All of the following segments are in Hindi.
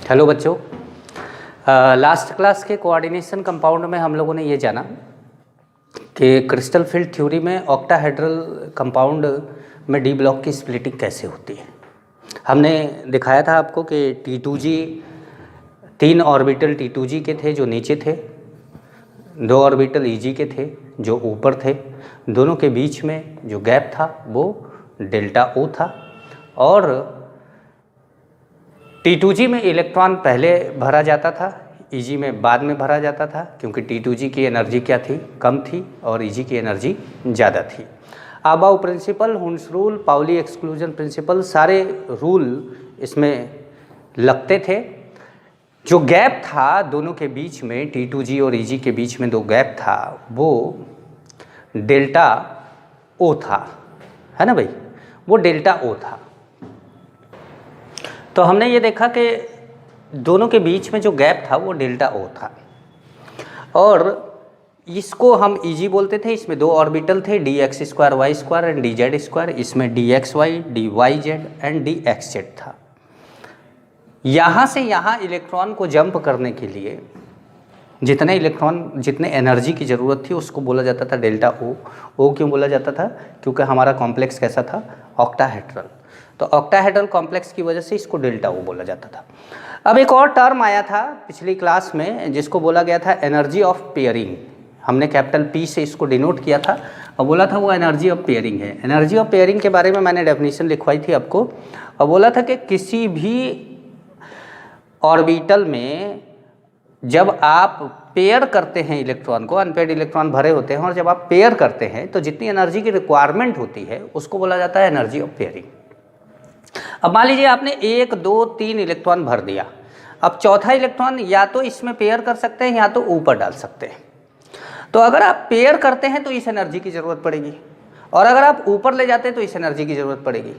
हेलो बच्चों, लास्ट क्लास के कोऑर्डिनेशन कंपाउंड में हम लोगों ने ये जाना कि क्रिस्टल फील्ड थ्योरी में ऑक्टाहेड्रल कंपाउंड में डी ब्लॉक की स्प्लिटिंग कैसे होती है। हमने दिखाया था आपको कि T2G 3 ऑर्बिटल T2G के थे जो नीचे थे, 2 ऑर्बिटल Eg के थे जो ऊपर थे, दोनों के बीच में जो गैप था वो डेल्टा O था और T2G में इलेक्ट्रॉन पहले भरा जाता था, Eg में बाद में भरा जाता था, क्योंकि T2G की एनर्जी क्या थी, कम थी और Eg की एनर्जी ज़्यादा थी। Aufbau principle, Hund's rule, Pauli exclusion principle, सारे रूल इसमें लगते थे। जो गैप था दोनों के बीच में, T2G और Eg के बीच में दो गैप था, वो डेल्टा O था, है ना भाई, वो डेल्टा O था। तो हमने ये देखा कि दोनों के बीच में जो गैप था वो डेल्टा O था और इसको हम Eg बोलते थे। इसमें 2 ऑर्बिटल थे, dx square y square and dz square. इसमें dxy, dyz एंड dxz था। यहाँ से यहाँ इलेक्ट्रॉन को जंप करने के लिए जितने एनर्जी की ज़रूरत थी उसको बोला जाता था डेल्टा O। O क्यों बोला जाता था? क्योंकि हमारा कॉम्प्लेक्स कैसा था, ऑक्टाहेड्रल। तो ऑक्टाहेड्रल कॉम्प्लेक्स की वजह से इसको डेल्टा O बोला जाता था। अब एक और टर्म आया था पिछली क्लास में जिसको बोला गया था एनर्जी ऑफ पेयरिंग। हमने कैपिटल P से इसको डिनोट किया था और बोला था वो एनर्जी ऑफ पेयरिंग है। एनर्जी ऑफ पेयरिंग के बारे में मैंने डेफिनेशन लिखवाई थी आपको और बोला था कि किसी भी ऑर्बिटल में जब आप पेयर करते हैं इलेक्ट्रॉन को, अनपेयर्ड इलेक्ट्रॉन भरे होते हैं, और जब आप पेयर करते हैं तो जितनी एनर्जी की रिक्वायरमेंट होती है उसको बोला जाता है एनर्जी ऑफ पेयरिंग। अब मान लीजिए आपने 1, 2, 3 इलेक्ट्रॉन भर दिया। अब चौथा इलेक्ट्रॉन या तो इसमें पेयर कर सकते हैं या तो ऊपर डाल सकते हैं। तो अगर आप पेयर करते हैं तो इस एनर्जी की ज़रूरत पड़ेगी और अगर आप ऊपर ले जाते हैं तो इस एनर्जी की ज़रूरत पड़ेगी।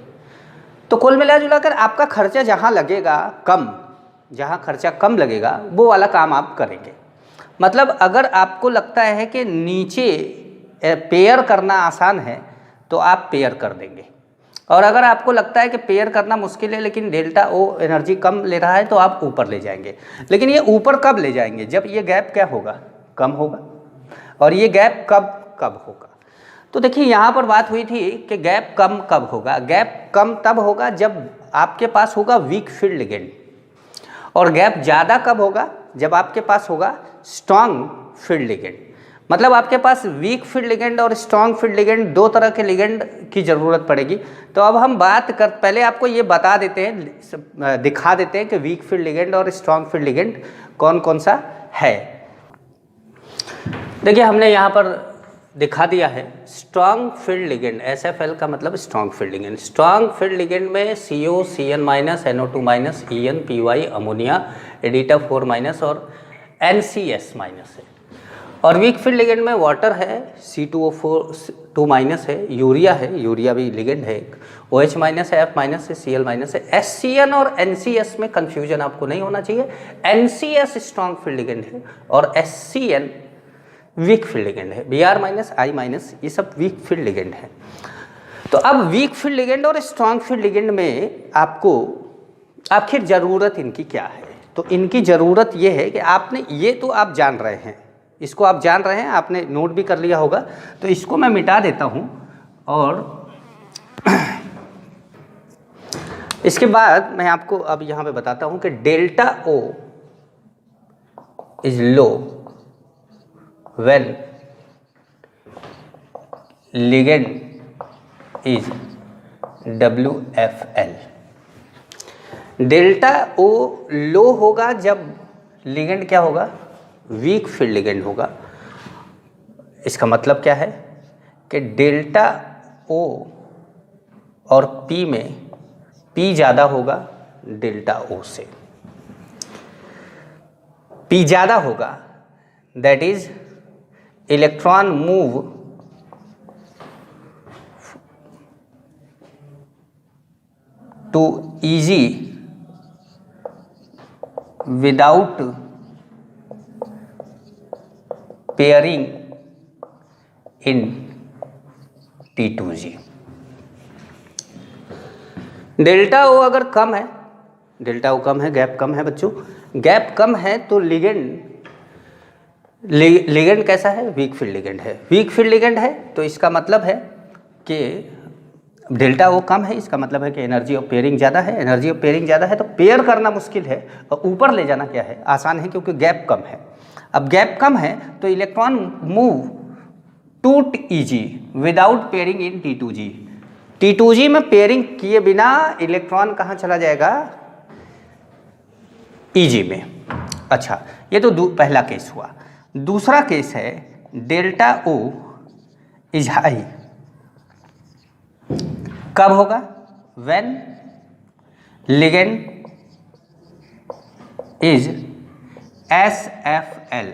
तो कुल मिलाजुलाकर आपका खर्चा जहाँ लगेगा कम, जहाँ खर्चा कम लगेगा वो वाला काम आप करेंगे। मतलब अगर आपको लगता है कि नीचे पेयर करना आसान है तो आप पेयर कर देंगे, और अगर आपको लगता है कि पेयर करना मुश्किल है लेकिन डेल्टा O एनर्जी कम ले रहा है तो आप ऊपर ले जाएंगे। लेकिन ये ऊपर कब ले जाएंगे? जब ये गैप क्या होगा, कम होगा। और ये गैप कब होगा? तो देखिए यहाँ पर बात हुई थी कि गैप कम कब होगा। गैप कम तब होगा जब आपके पास होगा वीक फील्ड लिगेंड, और गैप ज़्यादा कब होगा? जब आपके पास होगा स्ट्रॉन्ग फील्ड लिगेंड। मतलब आपके पास वीक फील्ड लिगेंड और स्ट्रॉन्ग फील्ड लिगेंड, दो तरह के लिगेंड की ज़रूरत पड़ेगी। तो अब हम पहले आपको ये बता देते हैं, दिखा देते हैं कि वीक फील्ड लिगेंड और स्ट्रॉन्ग फील्ड लिगेंड कौन कौन सा है। देखिए हमने यहाँ पर दिखा दिया है स्ट्रॉन्ग फील्ड लिगेंड, SFL का मतलब strong field ligand. Strong field ligand में CO, CN-, NO2-, EN, PY, ammonia, EDTA4- और NCS- है। और वीक फील्ड लिगेंड में वाटर है, C2O4 है, यूरिया है, यूरिया भी लिगेंड है, OH- है, F- है, Cl- है। SCN और NCS में कन्फ्यूजन आपको नहीं होना चाहिए। NCS स्ट्रॉन्ग फील्ड लिगेंड है और SCN वीक फील्ड लिगेंड है। Br-, I-, ये सब वीक फील्ड लिगेंड है। तो अब वीक फील्ड लिगेंड और स्ट्रॉन्ग फील्ड लिगेंड में आपको आखिर ज़रूरत इनकी क्या है? तो इनकी ज़रूरत ये है कि आपने ये तो आप जान रहे हैं, इसको आप जान रहे हैं, आपने नोट भी कर लिया होगा। तो इसको मैं मिटा देता हूँ और इसके बाद मैं आपको अब यहाँ पे बताता हूँ कि delta O is low when ligand is WFL। Delta O लो होगा जब लिगेंड क्या होगा, वीक फील्ड लिगेंड होगा। इसका मतलब क्या है कि डेल्टा O और P में P ज़्यादा होगा डेल्टा O से। P ज़्यादा होगा, that is electron move to Eg without pairing in T2G। Delta O अगर कम है डेल्टा ओ कम है, गैप कम है बच्चों। गैप कम है तो लिगेंड कैसा है? वीक फील्ड लिगेंड है। वीक फील्ड लिगेंड है तो इसका मतलब है कि डेल्टा ओ कम है, इसका मतलब है कि एनर्जी ऑफ पेयरिंग ज़्यादा है। एनर्जी ऑफ पेयरिंग ज़्यादा है तो पेयर करना मुश्किल है, और ऊपर ले जाना क्या है? आसान है, क्योंकि गैप कम है। अब गैप कम है तो electron move to Eg without pairing in T2G। T2G में पेयरिंग किए बिना इलेक्ट्रॉन कहाँ चला जाएगा? Eg में। अच्छा, ये तो पहला केस हुआ। दूसरा केस है डेल्टा O इज हाई। कब होगा? When ligand is SFL।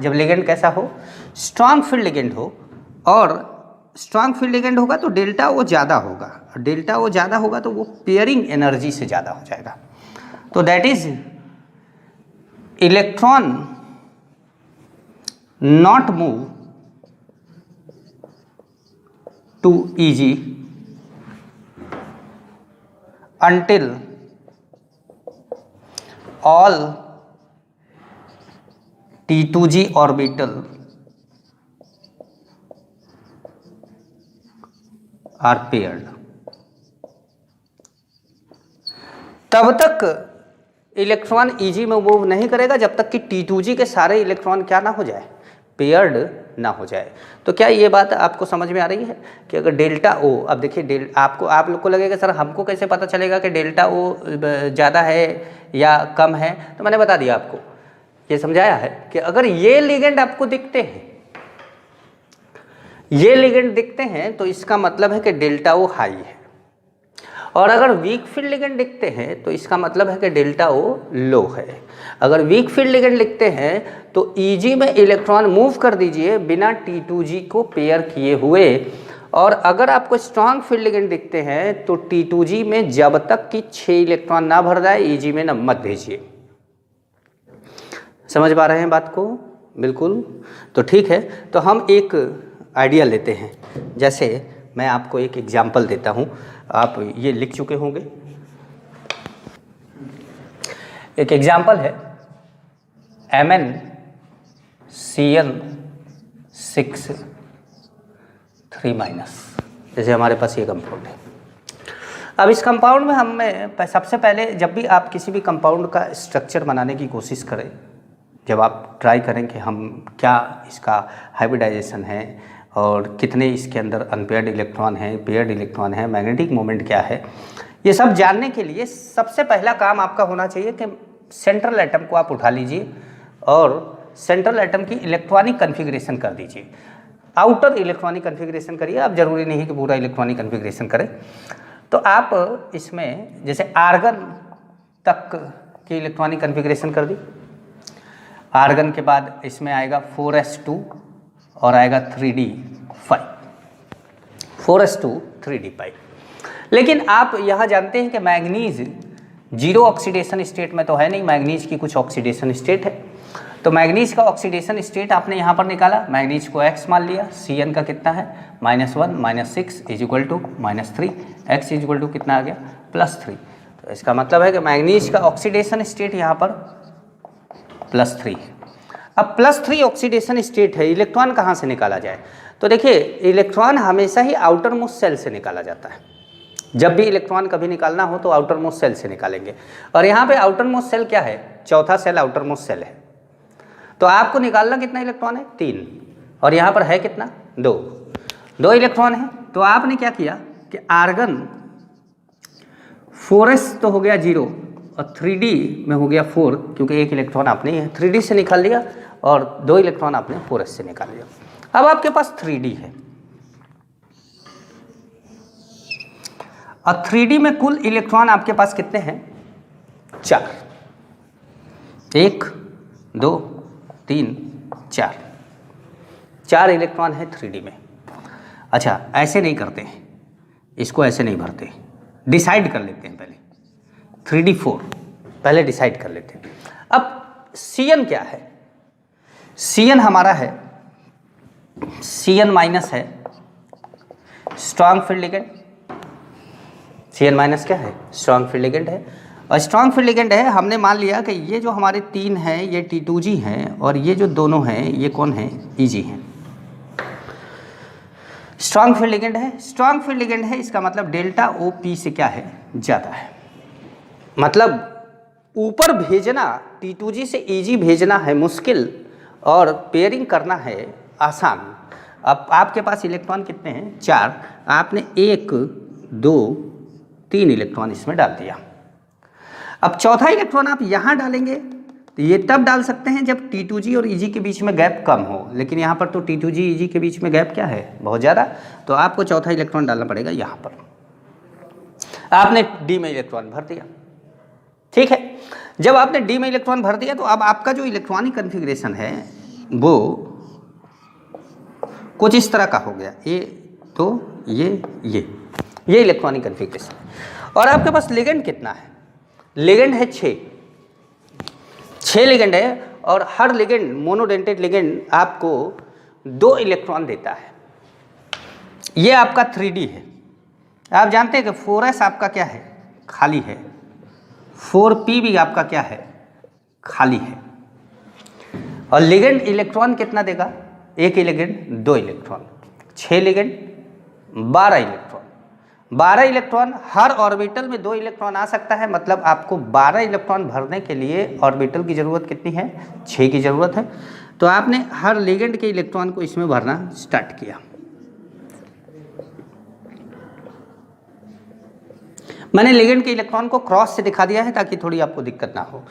जब लिगेंड कैसा हो? स्ट्रॉन्ग फील्ड लिगेंड हो, और स्ट्रॉन्ग फील्ड लिगेंड होगा तो डेल्टा ओ ज़्यादा होगा, और डेल्टा ओ ज़्यादा होगा तो वो पेयरिंग एनर्जी से ज़्यादा हो जाएगा। तो that is electron not move to Eg until all T2G orbital are paired। तब तक इलेक्ट्रॉन Eg में मूव नहीं करेगा जब तक कि T2G के सारे इलेक्ट्रॉन क्या ना हो जाए? पेयर्ड ना हो जाए। तो क्या ये बात आपको समझ में आ रही है कि अगर डेल्टा ओ, अब देखिए आप लोग को लगेगा सर हमको कैसे पता चलेगा कि डेल्टा ओ ज़्यादा है या कम है? तो मैंने बता दिया आपको, ये समझाया है कि अगर ये लिगेंड आपको दिखते हैं, ये लिगेंड दिखते हैं तो इसका मतलब है कि डेल्टा ओ हाई है, और अगर वीक फील्ड लिगेंड दिखते हैं तो इसका मतलब है कि डेल्टा ओ लो है। अगर वीक फील्ड लिगेंड लिखते हैं तो Eg में इलेक्ट्रॉन मूव कर दीजिए बिना T2G को पेयर किए हुए, और अगर आपको स्ट्रॉन्ग फील्ड लिगेंड दिखते हैं तो T2G में जब तक कि 6 इलेक्ट्रॉन ना भर जाए Eg में मत भेजिए। समझ पा रहे हैं बात को? बिल्कुल। तो ठीक है, तो हम एक आइडिया लेते हैं। जैसे मैं आपको एक एग्जाम्पल देता हूँ, आप ये लिख चुके होंगे। एक एग्जाम्पल है MnCl6 3-। जैसे हमारे पास ये कंपाउंड है। अब इस कंपाउंड में हमें सबसे पहले, जब भी आप किसी भी कंपाउंड का स्ट्रक्चर बनाने की कोशिश करें, जब आप ट्राई करें कि हम क्या इसका हाइब्रिडाइजेशन है और कितने इसके अंदर अनपेयर्ड इलेक्ट्रॉन हैं, पेयर्ड इलेक्ट्रॉन है, मैग्नेटिक मोमेंट क्या है, ये सब जानने के लिए सबसे पहला काम आपका होना चाहिए कि सेंट्रल एटम को आप उठा लीजिए और सेंट्रल एटम की इलेक्ट्रॉनिक कन्फिग्रेशन कर दीजिए। आउटर इलेक्ट्रॉनिक कन्फिग्रेशन करिए, आप जरूरी नहीं कि पूरा इलेक्ट्रॉनिक कन्फिग्रेशन करें। तो आप इसमें जैसे आर्गन तक की इलेक्ट्रॉनिक कन्फिग्रेशन कर दी। आर्गन के बाद इसमें आएगा 4s2 और आएगा 3d5, 4s2 3d5। लेकिन आप यहाँ जानते हैं कि मैग्नीज जीरो ऑक्सीडेशन स्टेट में तो है नहीं, मैग्नीज की कुछ ऑक्सीडेशन स्टेट है। तो मैग्नीज का ऑक्सीडेशन स्टेट आपने यहाँ पर निकाला, मैग्नीज को x मान लिया, Cn का कितना है -1 -6 is equal to -3, x is equal to कितना आ गया +3। तो इसका मतलब है कि मैग्नीज का ऑक्सीडेशन स्टेट यहाँ पर +3 है। अब +3 ऑक्सीडेशन स्टेट है, इलेक्ट्रॉन कहाँ से निकाला जाए? तो देखिए, इलेक्ट्रॉन हमेशा ही आउटर मोस्ट सेल से निकाला जाता है। जब भी इलेक्ट्रॉन कभी निकालना हो तो आउटर मोस्ट सेल से निकालेंगे, और यहाँ पे आउटर मोस्ट सेल क्या है? चौथा सेल आउटर मोस्ट सेल है। तो आपको निकालना कितना इलेक्ट्रॉन है? 3, और यहाँ पर है कितना? 2 इलेक्ट्रॉन है। तो आपने क्या किया कि आर्गन 4s तो हो गया 0 और 3d में हो गया 4, क्योंकि एक इलेक्ट्रॉन आपने 3d से निकाल लिया और 2 इलेक्ट्रॉन आपने 4s से निकाल लिया। अब आपके पास 3d है, और 3d में कुल इलेक्ट्रॉन आपके पास कितने हैं? 4, 1 2 3 4 इलेक्ट्रॉन है 3d में। अच्छा, ऐसे नहीं करते हैं, इसको ऐसे नहीं भरते, डिसाइड कर लेते हैं पहले। 3d4 पहले डिसाइड कर लेते हैं। अब Cn क्या है? Cn हमारा है, Cn माइनस है strong field ligand. Cn minus क्या है? स्ट्रॉन्ग फील्ड लिगेंड है। और स्ट्रॉन्ग फील्ड लिगेंड है, हमने मान लिया कि ये जो हमारे 3 हैं ये T2G हैं और ये जो दोनों हैं ये कौन है, EG हैं। स्ट्रॉन्ग फील्ड लिगेंड है, स्ट्रॉन्ग फील्ड लिगेंड है, इसका मतलब डेल्टा OP से क्या है, ज़्यादा है। मतलब ऊपर भेजना, T2G से EG भेजना है मुश्किल और पेयरिंग करना है आसान। अब आपके पास इलेक्ट्रॉन कितने हैं, 4, आपने 1 2 3 इलेक्ट्रॉन इसमें डाल दिया। अब चौथा इलेक्ट्रॉन आप यहाँ डालेंगे तो ये तब डाल सकते हैं जब T2G और EG के बीच में गैप कम हो, लेकिन यहाँ पर तो T2G EG के बीच में गैप क्या है, बहुत ज़्यादा, तो आपको चौथा इलेक्ट्रॉन डालना पड़ेगा यहाँ पर। आपने D में इलेक्ट्रॉन भर दिया, ठीक है। जब आपने D में इलेक्ट्रॉन भर दिया तो अब आपका जो इलेक्ट्रॉनिक कन्फिग्रेशन है वो कुछ इस तरह का हो गया, तो ये इलेक्ट्रॉनिक कन्फिग्रेशन। और आपके पास लिगेंड कितना है, लिगेंड है 6 लिगेंड है और हर लिगेंड, मोनोडेंटेड लिगेंड आपको 2 इलेक्ट्रॉन देता है। ये आपका 3D है। आप जानते हैं कि 4s आपका क्या है, खाली है, 4p भी आपका क्या है, खाली है। और लिगेंड इलेक्ट्रॉन कितना देगा, एक ligand 2 electron, 6 ligand 12 electron. 12 electron, हर ऑर्बिटल में 2 इलेक्ट्रॉन आ सकता है, मतलब आपको 12 इलेक्ट्रॉन भरने के लिए ऑर्बिटल की ज़रूरत कितनी है, 6 की ज़रूरत है। तो आपने हर लिगेंड के इलेक्ट्रॉन को इसमें भरना स्टार्ट किया। मैंने लिगेंड के इलेक्ट्रॉन को क्रॉस से दिखा दिया है ताकि थोड़ी आपको दिक्कत ना हो।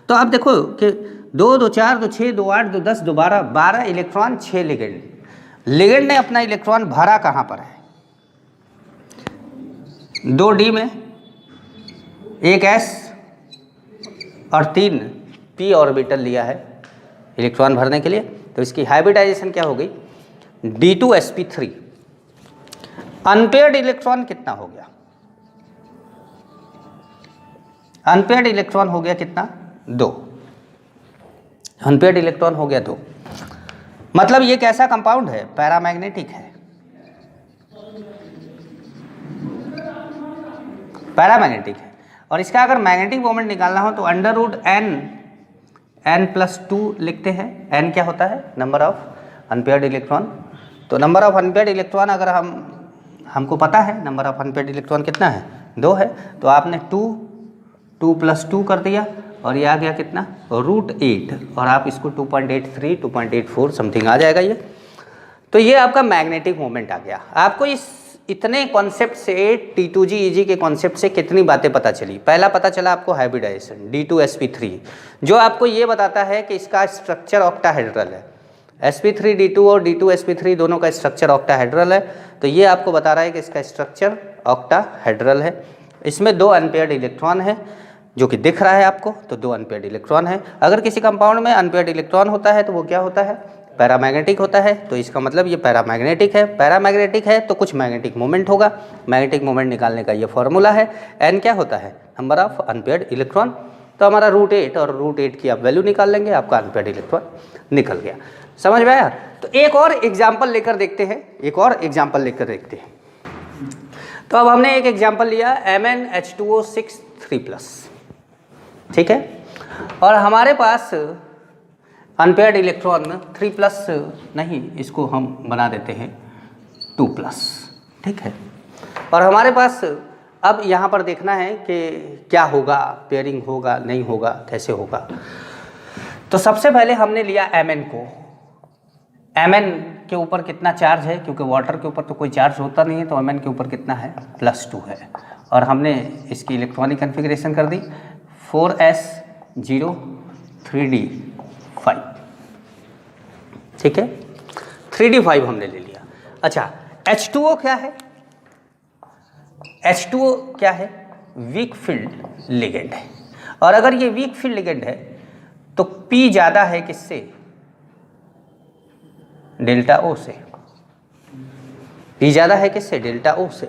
तो आप देखो कि 2 2 4 2 6 2 8 2 10 2 12, 12 इलेक्ट्रॉन 6 लिगेंड। लिगेंड ने अपना इलेक्ट्रॉन भरा कहाँ पर है, 2D में, 1 S और 3 P ऑर्बिटल लिया है इलेक्ट्रॉन भरने के लिए। तो इसकी हाइब्रिडाइजेशन क्या हो गई, D2sp3। अनपेयर्ड इलेक्ट्रॉन कितना हो गया, अनपेयर्ड इलेक्ट्रॉन हो गया कितना, 2। अनपेयर्ड इलेक्ट्रॉन हो गया 2। मतलब ये कैसा कंपाउंड है, पैरामैग्नेटिक है, पैरामैग्नेटिक है। और इसका अगर मैग्नेटिक मोमेंट निकालना हो तो √n+2 लिखते हैं। n क्या होता है, नंबर ऑफ अनपेयर्ड इलेक्ट्रॉन। तो नंबर ऑफ अनपेयर्ड इलेक्ट्रॉन अगर हमको पता है नंबर ऑफ अनपेयर्ड इलेक्ट्रॉन कितना है, 2 है, तो आपने 2+2 कर दिया और ये आ गया कितना, √8, और आप इसको 2.83 2.84 समथिंग आ जाएगा ये। तो ये आपका मैग्नेटिक मोमेंट आ गया। आपको इतने कॉन्सेप्ट से, T2G EG के कॉन्सेप्ट से कितनी बातें पता चली। पहला पता चला आपको हाइब्रिडाइजेशन, D2sp3, जो आपको ये बताता है कि इसका स्ट्रक्चर ऑक्टाहेड्रल है। sp3d2 और D2sp3 दोनों का स्ट्रक्चर ऑक्टाहेड्रल है। तो ये आपको बता रहा है कि इसका स्ट्रक्चर ऑक्टाहेड्रल है। इसमें 2 अनपेयर्ड इलेक्ट्रॉन है जो कि दिख रहा है आपको, तो 2 अनपेयर्ड इलेक्ट्रॉन है। अगर किसी कंपाउंड में अनपेयर्ड इलेक्ट्रॉन होता है तो वो क्या होता है, पैरामैग्नेटिक होता है। तो इसका मतलब ये पैरामैग्नेटिक है। पैरामैग्नेटिक है तो कुछ मैग्नेटिक मोमेंट होगा। मैग्नेटिक मोमेंट निकालने का ये फॉर्मूला है। n क्या होता है, नंबर ऑफ अनपेयर्ड इलेक्ट्रॉन। तो हमारा √8 और √8 की आप वैल्यू निकाल लेंगे, आपका अनपेयर्ड इलेक्ट्रॉन निकल गया। समझ में आया। तो एक और एग्जाम्पल लेकर देखते हैं, एक और एग्जाम्पल लेकर देखते हैं। तो अब हमने एक एग्जाम्पल लिया MnH2O6 3+, ठीक है। और हमारे पास अनपेयर्ड इलेक्ट्रॉन 3+ नहीं, इसको हम बना देते हैं 2+, ठीक है। और हमारे पास अब यहाँ पर देखना है कि क्या होगा, पेयरिंग होगा नहीं होगा, कैसे होगा। तो सबसे पहले हमने लिया Mn को। Mn के ऊपर कितना चार्ज है, क्योंकि वाटर के ऊपर तो कोई चार्ज होता नहीं है, तो Mn के ऊपर कितना है, +2 है। और हमने इसकी इलेक्ट्रॉनिक कन्फिग्रेशन कर दी 4s0 3d5, ठीक है। 3d5 हमने ले लिया। अच्छा, H2O क्या है, H2O क्या है, वीक फील्ड लिगेंड है। और अगर ये वीक फील्ड लिगेंड है तो P ज़्यादा है किससे, डेल्टा O से। P ज़्यादा है किससे, डेल्टा O से।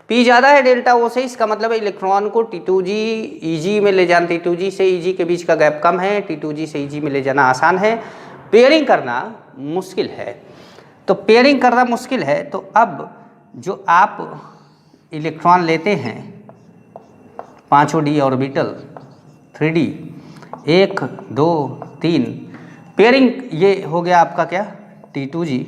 P ज़्यादा है डेल्टा O से, इसका मतलब है इलेक्ट्रॉन को T2G EG में ले जाना, T2G से EG के बीच का गैप कम है, T2G से EG में ले जाना आसान है, पेयरिंग करना मुश्किल है। तो पेयरिंग करना मुश्किल है, तो अब जो आप इलेक्ट्रॉन लेते हैं 5D ऑर्बिटल, 3D, 1 2 3 पेयरिंग, ये हो गया आपका क्या T2G।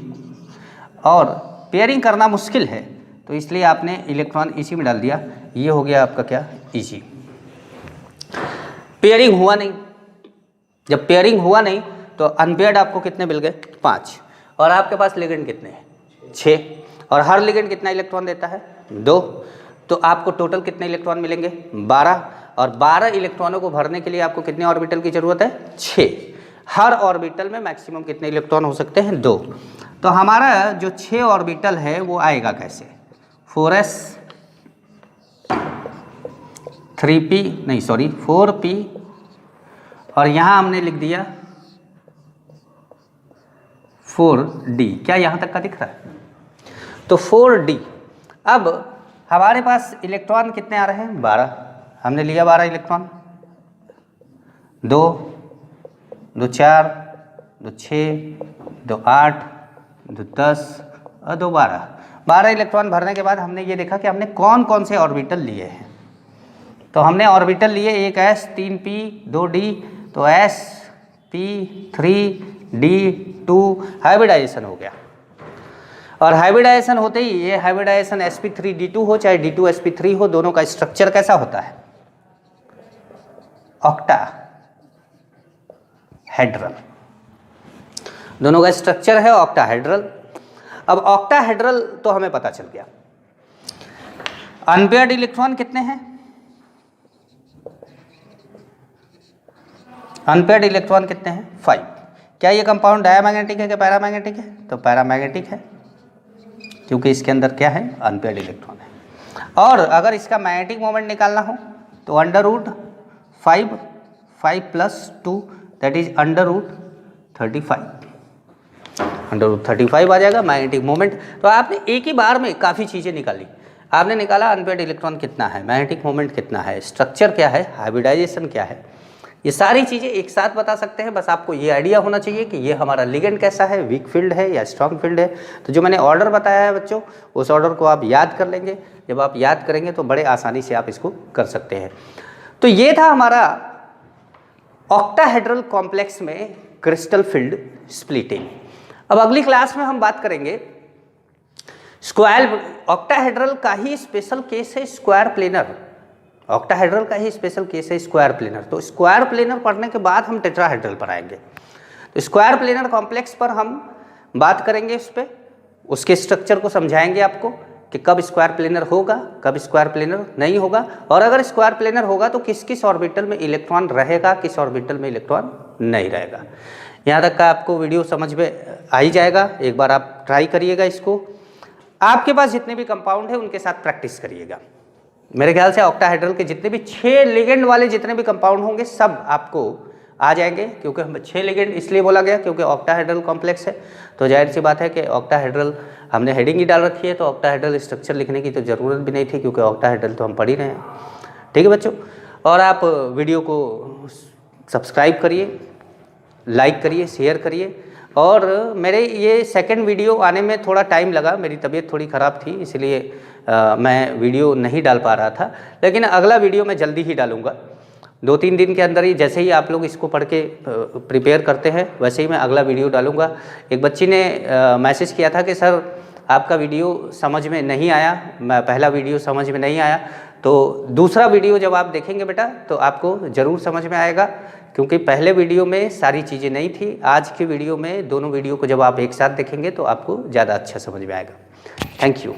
और पेयरिंग करना मुश्किल है तो इसलिए आपने इलेक्ट्रॉन इसी में डाल दिया, ये हो गया आपका क्या Eg। पेयरिंग हुआ नहीं, जब पेयरिंग हुआ नहीं तो अनपेयर्ड आपको कितने मिल गए 5, और आपके पास लिगेंड कितने हैं 6, और हर लिगेंड कितना इलेक्ट्रॉन देता है 2, तो आपको टोटल कितने इलेक्ट्रॉन मिलेंगे 12, और 12 इलेक्ट्रॉनों को भरने के लिए आपको कितने ऑर्बिटल की जरूरत है 6। हर ऑर्बिटल में मैक्सिमम कितने इलेक्ट्रॉन हो सकते हैं 2। तो हमारा जो 6 ऑर्बिटल है वो आएगा कैसे 4s 3p नहीं सॉरी 4p, और यहाँ हमने लिख दिया 4d। क्या यहाँ तक का दिख रहा है? तो 4d। अब हमारे पास इलेक्ट्रॉन कितने आ रहे हैं 12, हमने लिया 12 इलेक्ट्रॉन, 2 2 4 2 6 2 8 2 10 और 2 12 इलेक्ट्रॉन भरने के बाद हमने ये देखा कि हमने कौन कौन से ऑर्बिटल लिए हैं। तो हमने ऑर्बिटल लिए, एक s 3p 2d, तो s p 3d 2, हाइब्रिडाइजेशन हो गया। और हाइब्रिडाइजेशन होते ही ये हाइब्रिडाइजेशन sp3d2 हो चाहे d2sp3 हो, दोनों का स्ट्रक्चर कैसा होता है ऑक्टाहेड्रल, दोनों का स्ट्रक्चर है ऑक्टाहेड्रल। अब ऑक्टाहेड्रल तो हमें पता चल गया। अनपेयर्ड इलेक्ट्रॉन कितने हैं? अनपेयर्ड इलेक्ट्रॉन कितने हैं 5। क्या ये कंपाउंड डायमैग्नेटिक है कि पैरामैग्नेटिक है? तो पैरामैग्नेटिक है, क्योंकि इसके अंदर क्या है अनपेयर्ड इलेक्ट्रॉन है। और अगर इसका मैग्नेटिक मोमेंट निकालना हो तो √5 + 2 दैट इज √35, √35 आ जाएगा मैग्नेटिक मोमेंट। तो आपने एक ही बार में काफ़ी चीज़ें निकाली। आपने निकाला अनपेयर्ड इलेक्ट्रॉन कितना है, मैग्नेटिक मोमेंट कितना है, स्ट्रक्चर क्या है, हाइब्रिडाइजेशन क्या है, ये सारी चीज़ें एक साथ बता सकते हैं। बस आपको ये आइडिया होना चाहिए कि ये हमारा लिगेंड कैसा है, वीक फील्ड है या स्ट्रॉन्ग फील्ड है। तो जो मैंने ऑर्डर बताया है बच्चों, उस ऑर्डर को आप याद कर लेंगे। जब आप याद करेंगे तो बड़े आसानी से आप इसको कर सकते हैं। तो ये था हमारा ऑक्टाहेड्रल कॉम्प्लेक्स में क्रिस्टल फील्ड स्प्लिटिंग। अब अगली क्लास में हम बात करेंगे स्क्वायर। ऑक्टाहेड्रल का ही स्पेशल केस है स्क्वायर प्लेनर, ऑक्टाहेड्रल का ही स्पेशल केस है स्क्वायर प्लेनर। तो स्क्वायर प्लेनर पढ़ने के बाद हम टेट्राहेड्रल पर आएंगे। तो स्क्वायर प्लेनर कॉम्प्लेक्स पर हम बात करेंगे, उस पर उसके स्ट्रक्चर को समझाएंगे आपको कि कब स्क्वायर प्लेनर होगा, कब स्क्वायर प्लेनर नहीं होगा, और अगर स्क्वायर प्लेनर होगा तो किस किस ऑर्बिटल में इलेक्ट्रॉन रहेगा, किस ऑर्बिटल में इलेक्ट्रॉन नहीं रहेगा। यहाँ तक का आपको वीडियो समझ में आ ही जाएगा। एक बार आप ट्राई करिएगा इसको, आपके पास जितने भी कंपाउंड है उनके साथ प्रैक्टिस करिएगा। मेरे ख्याल से ऑक्टाहेड्रल के जितने भी 6 लिगेंड वाले जितने भी कंपाउंड होंगे सब आपको आ जाएंगे, क्योंकि हम 6 लिगेंड इसलिए बोला गया क्योंकि ऑक्टाहेड्रल कॉम्प्लेक्स है। तो जाहिर सी बात है कि ऑक्टाहेड्रल हमने हेडिंग ही डाल रखी है, तो ऑक्टाहेड्रल स्ट्रक्चर लिखने की तो ज़रूरत भी नहीं थी, क्योंकि ऑक्टाहेड्रल तो हम पढ़ ही रहे हैं। ठीक है बच्चों, और आप वीडियो को सब्सक्राइब करिए, लाइक करिए, शेयर करिए। और मेरे ये सेकंड वीडियो आने में थोड़ा टाइम लगा, मेरी तबीयत थोड़ी ख़राब थी, इसलिए मैं वीडियो नहीं डाल पा रहा था, लेकिन अगला वीडियो मैं जल्दी ही डालूँगा। 2-3 दिन के अंदर ही, जैसे ही आप लोग इसको पढ़ के प्रिपेयर करते हैं वैसे ही मैं अगला वीडियो डालूँगा। एक बच्ची ने मैसेज किया था कि सर आपका वीडियो समझ में नहीं आया, पहला वीडियो समझ में नहीं आया, तो दूसरा वीडियो जब आप देखेंगे बेटा तो आपको ज़रूर समझ में आएगा, क्योंकि पहले वीडियो में सारी चीज़ें नहीं थी। आज की वीडियो में दोनों वीडियो को जब आप एक साथ देखेंगे तो आपको ज़्यादा अच्छा समझ में आएगा। Thank you.